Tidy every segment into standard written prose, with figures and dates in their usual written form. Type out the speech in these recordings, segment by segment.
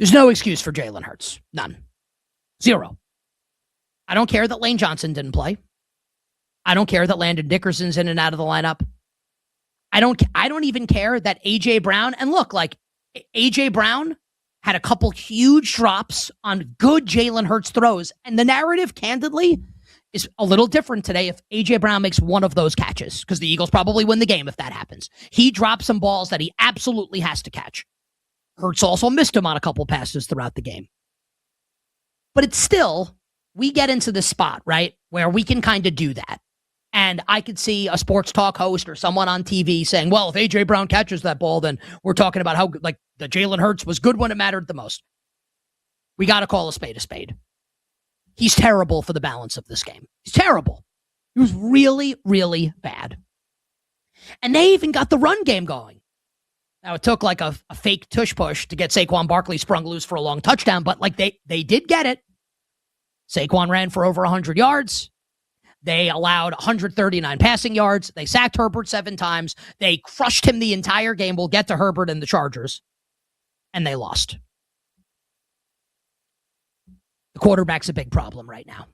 There's no excuse for Jalen Hurts. None. Zero. I don't care that Lane Johnson didn't play. I don't care that Landon Dickerson's in and out of the lineup. I don't even care that A.J. Brown, and look, like, A.J. Brown had a couple huge drops on good Jalen Hurts throws, and the narrative, candidly, is a little different today if A.J. Brown makes one of those catches, because the Eagles probably win the game if that happens. He dropped some balls that he absolutely has to catch. Hurts also missed him on a couple passes throughout the game. But it's still, we get into this spot, right, where we can kind of do that. And I could see a sports talk host or someone on TV saying, well, if A.J. Brown catches that ball, then we're talking about how, like, the Jalen Hurts was good when it mattered the most. We got to call a spade a spade. He's terrible for the balance of this game. He's terrible. He was really, really bad. And they even got the run game going. Now, it took like a fake tush push to get Saquon Barkley sprung loose for a long touchdown, but like they did get it. Saquon ran for over 100 yards. They allowed 139 passing yards. They sacked Herbert 7 times. They crushed him the entire game. We'll get to Herbert and the Chargers. And they lost. The quarterback's a big problem right now.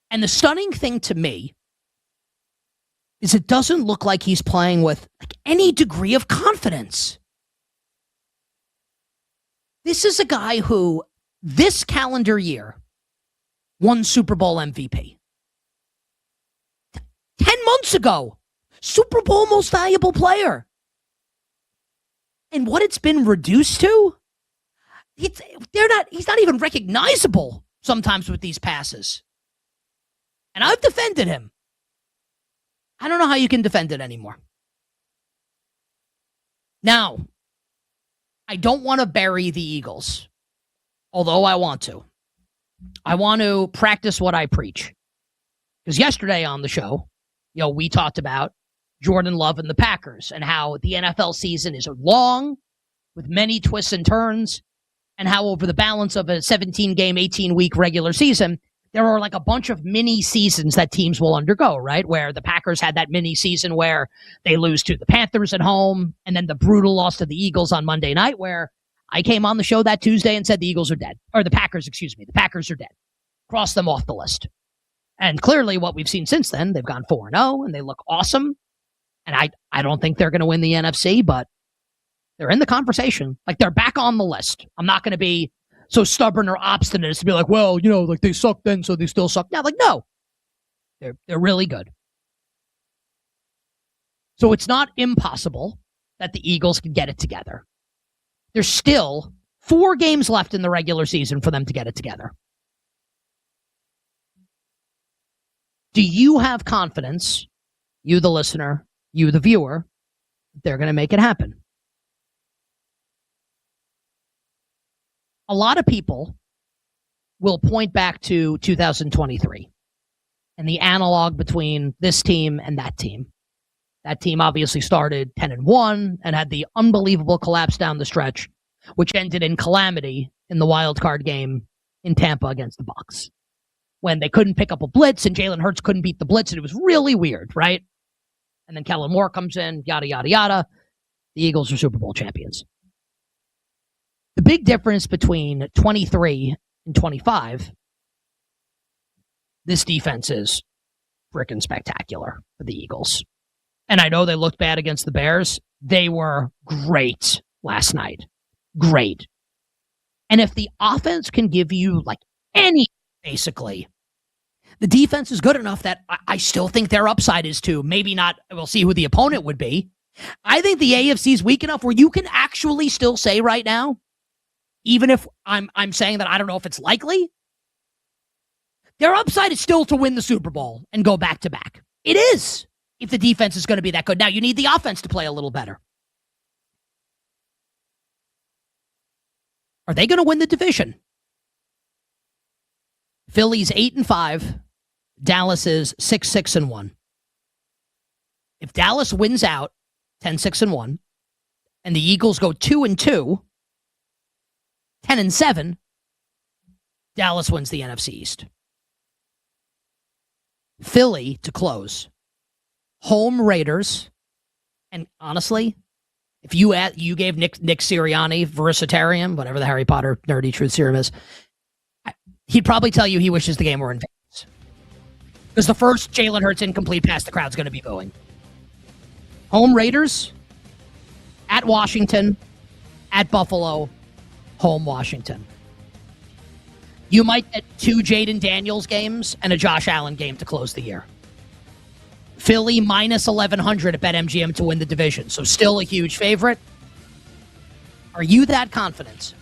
And the stunning thing to me is it doesn't look like he's playing with like any degree of confidence. This is a guy who, this calendar year, won Super Bowl MVP. 10 months ago, Super Bowl most valuable player. And what it's been reduced to, he's not even recognizable sometimes with these passes. And I've defended him. I don't know how you can defend it anymore. Now, I don't want to bury the Eagles, although I want to. I want to practice what I preach. Because yesterday on the show, we talked about Jordan Love and the Packers and how the NFL season is long with many twists and turns, and how over the balance of a 17-game, 18-week regular season, there are like a bunch of mini seasons that teams will undergo, right? Where the Packers had that mini season where they lose to the Panthers at home, and then the brutal loss to the Eagles on Monday night, where I came on the show that Tuesday and said the Eagles are dead. Or the Packers are dead. Cross them off the list. And clearly what we've seen since then, they've gone 4-0 and they look awesome. And I don't think they're going to win the NFC, but they're in the conversation. Like, they're back on the list. I'm not going to be so stubborn or obstinate as to be like, well, like they sucked then, so they still suck now. Like, no. They're really good. So it's not impossible that the Eagles can get it together. There's still 4 games left in the regular season for them to get it together. Do you have confidence, you the listener, you the viewer, they're going to make it happen? A lot of people will point back to 2023 and the analog between this team and that team. That team obviously started 10-1 and had the unbelievable collapse down the stretch, which ended in calamity in the wild card game in Tampa against the Bucs, when they couldn't pick up a blitz and Jalen Hurts couldn't beat the blitz, and it was really weird, right? And then Kellen Moore comes in, yada, yada, yada. The Eagles are Super Bowl champions. The big difference between 23 and 25, this defense is freaking spectacular for the Eagles. And I know they looked bad against the Bears. They were great last night. Great. And if the offense can give you like any, basically, the defense is good enough that I still think their upside is too. Maybe not, we'll see who the opponent would be. I think the AFC is weak enough where you can actually still say right now, even if I'm saying that I don't know if it's likely, their upside is still to win the Super Bowl and go back-to-back. It is, if the defense is going to be that good. Now, you need the offense to play a little better. Are they going to win the division? Philly's 8-5. Dallas is 6-1. If Dallas wins out 10-6-1, and the Eagles go 2-2, 10-7, Dallas wins the NFC East. Philly to close. Home Raiders. And honestly, If you gave Nick Sirianni Versatarium, whatever the Harry Potter nerdy truth serum is, he'd probably tell you he wishes the game were in Vegas. Because the first Jalen Hurts incomplete pass, the crowd's going to be booing. Home Raiders, at Washington, at Buffalo, home Washington. You might get 2 Jaden Daniels games and a Josh Allen game to close the year. Philly minus 1,100 at BetMGM to win the division. So still a huge favorite. Are you that confident